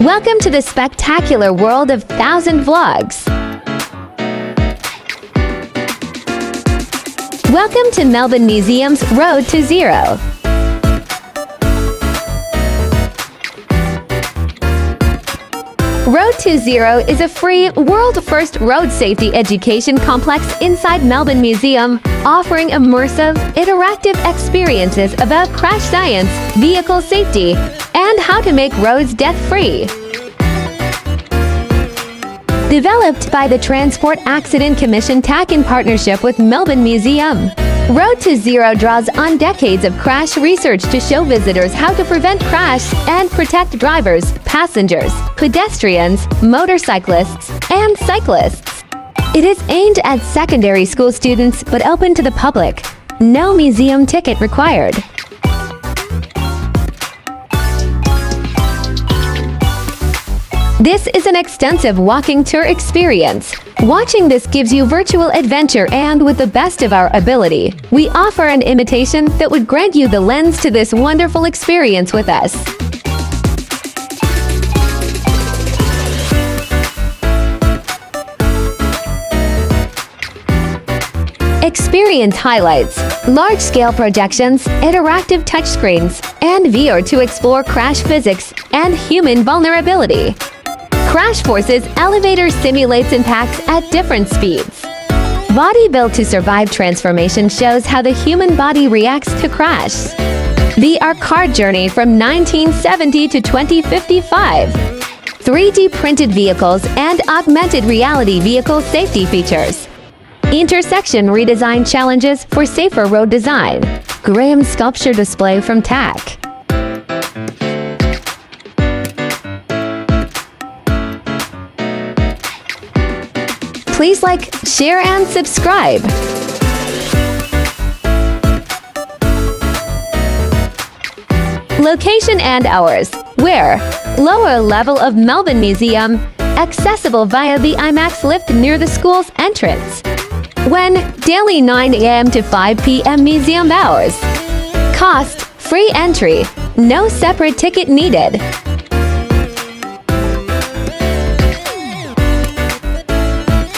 Welcome to the spectacular world of 1,000 vlogs. Welcome to Melbourne Museum's Road to Zero. Road to Zero is a free, world-first road safety education complex inside Melbourne Museum, offering immersive, interactive experiences about crash science, vehicle safety, and how to make roads death-free. Developed by the Transport Accident Commission TAC in partnership with Melbourne Museum, Road to Zero draws on decades of crash research to show visitors how to prevent crash and protect drivers, passengers, pedestrians, motorcyclists, and cyclists. It is aimed at secondary school students but open to the public. No museum ticket required. This is an extensive walking tour experience. Watching this gives you virtual adventure, and with the best of our ability, we offer an imitation that would grant you the lens to this wonderful experience with us. Experience highlights: large-scale projections, interactive touchscreens, and VR to explore crash physics and human vulnerability. Crash Forces Elevator simulates impacts at different speeds. Body Built to Survive transformation shows how the human body reacts to crash. The Car Journey from 1970 to 2055. 3D printed vehicles and augmented reality vehicle safety features. Intersection redesign challenges for safer road design. Graham sculpture display from TAC. Please like, share, and subscribe. Location and hours. Where? Lower level of Melbourne Museum, accessible via the IMAX lift near the school's entrance. When? Daily 9 a.m. to 5 p.m. museum hours. Cost? Free entry. No separate ticket needed.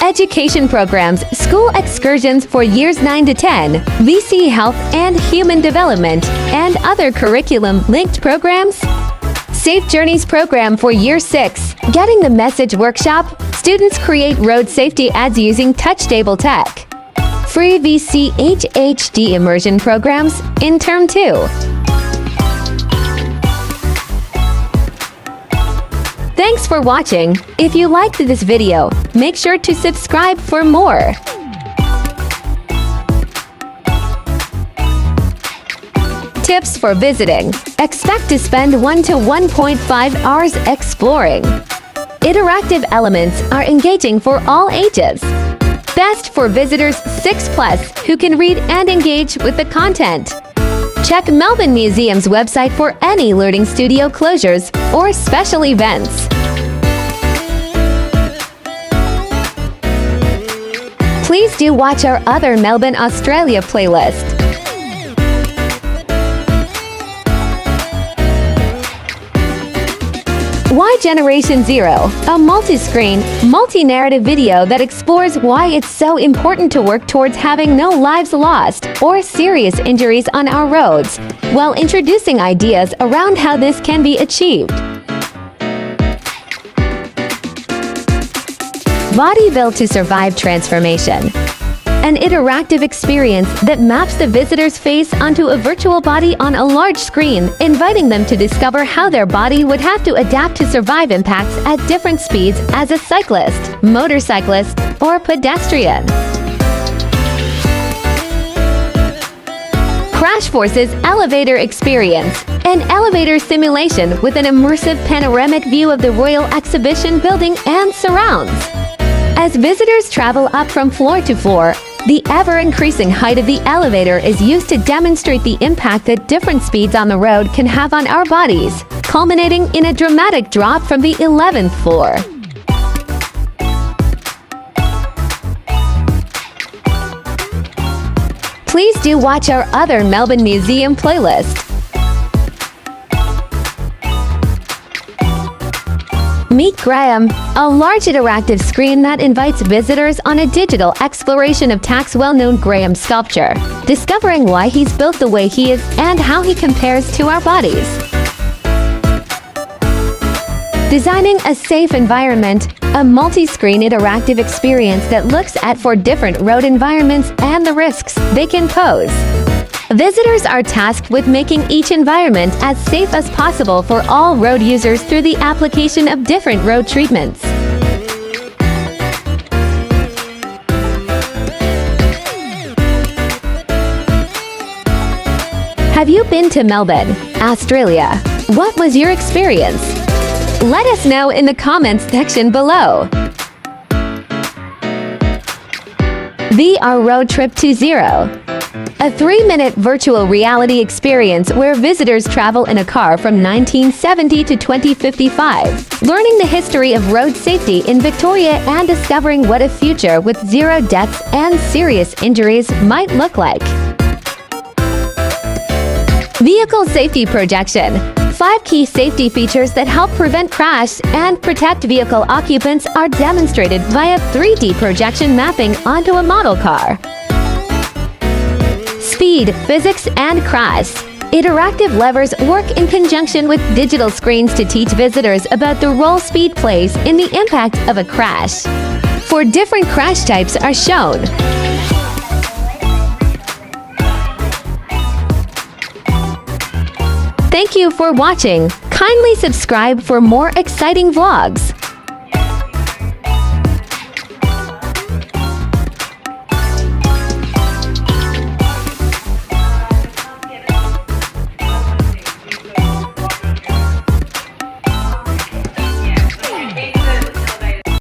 Education programs, school excursions for years 9 to 10, VC Health and Human Development, and other curriculum-linked programs. Safe Journeys program for year 6, Getting the Message workshop, students create road safety ads using touch-table tech. Free VC HD immersion programs in term 2. Thanks for watching. If you liked this video, make sure to subscribe for more. Tips for visiting. Expect to spend 1 to 1.5 hours exploring. Interactive elements are engaging for all ages. Best for visitors 6+ who can read and engage with the content. Check Melbourne Museum's website for any learning studio closures or special events. Please do watch our other Melbourne, Australia playlist. Why Generation Zero? A multi-screen, multi-narrative video that explores why it's so important to work towards having no lives lost or serious injuries on our roads, while introducing ideas around how this can be achieved. Body Built to Survive transformation. An interactive experience that maps the visitor's face onto a virtual body on a large screen, inviting them to discover how their body would have to adapt to survive impacts at different speeds as a cyclist, motorcyclist, or pedestrian. Crash Forces Elevator Experience. An elevator simulation with an immersive panoramic view of the Royal Exhibition Building and surrounds. As visitors travel up from floor to floor, the ever-increasing height of the elevator is used to demonstrate the impact that different speeds on the road can have on our bodies, culminating in a dramatic drop from the 11th floor. Please do watch our other Melbourne Museum playlist. Meet Graham, a large interactive screen that invites visitors on a digital exploration of Tack's well-known Graham sculpture, discovering why he's built the way he is and how he compares to our bodies. Designing a safe environment, a multi-screen interactive experience that looks at 4 different road environments and the risks they can pose. Visitors are tasked with making each environment as safe as possible for all road users through the application of different road treatments. Have you been to Melbourne, Australia? What was your experience? Let us know in the comments section below. VR Road Trip to Zero. A 3-minute virtual reality experience where visitors travel in a car from 1970 to 2055, learning the history of road safety in Victoria and discovering what a future with 0 deaths and serious injuries might look like. Vehicle Safety Projection. 5 key safety features that help prevent crash and protect vehicle occupants are demonstrated via 3D projection mapping onto a model car. Speed, physics, and crash. Interactive levers work in conjunction with digital screens to teach visitors about the role speed plays in the impact of a crash. 4 different crash types are shown. Thank you for watching. Kindly subscribe for more exciting vlogs.